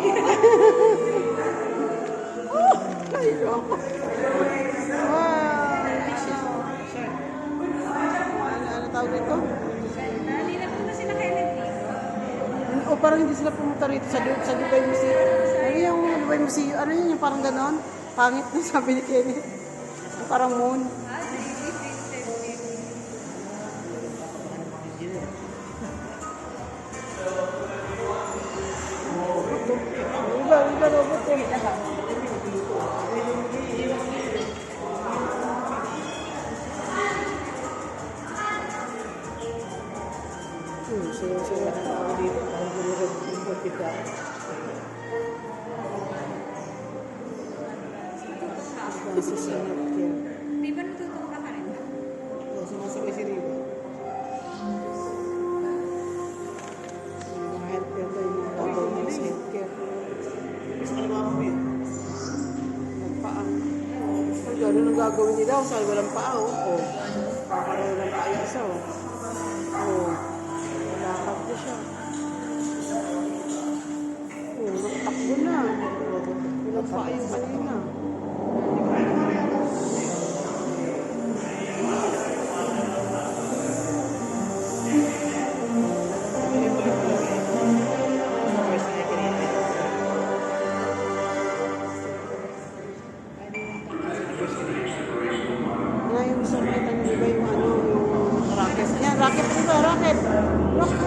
Oh, kayo. Ano tawag dito? Hindi na punta sila kay Nagdito. O parang hindi sila pumunta rito sa Dubai Museum. Ano yung Dubai Museum? Ano yun yung parang ganon? Pangit na sabi ni Kenneth. Yung parang moon. Iba robot ko. Sila na tao dito. Ang gulirag yung kita. Nasisinap niya. Di ba natutuwa ka rin? Sumasakay si Riva. Yung mga healthcare ba yung mga tao na sa healthcare. Gusto ka naman mo yun? Nagpaan. Ang gano'n ang gagawin nila. Saan walang paa o. Kakaroon ng paa yung isa o. Lakad na siya. Nakatakbo na. Walang paa yung kanina. Ngayon gusto ko kita nyo ba yung ano, yung rocket. Yan, rocket po ba? Rocket! Rocket!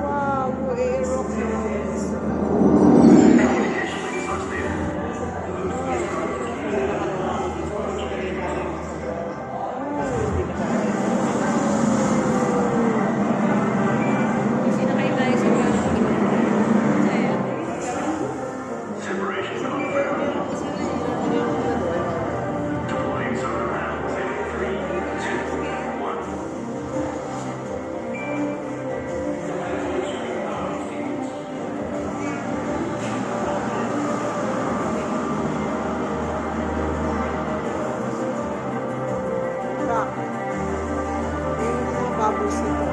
Wow, yung rocket. Sinakay tayo sa Yung mga bubbles nito.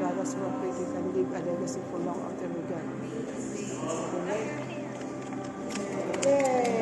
Brothers who are pretty can leave a legacy for long after we gone. Yay!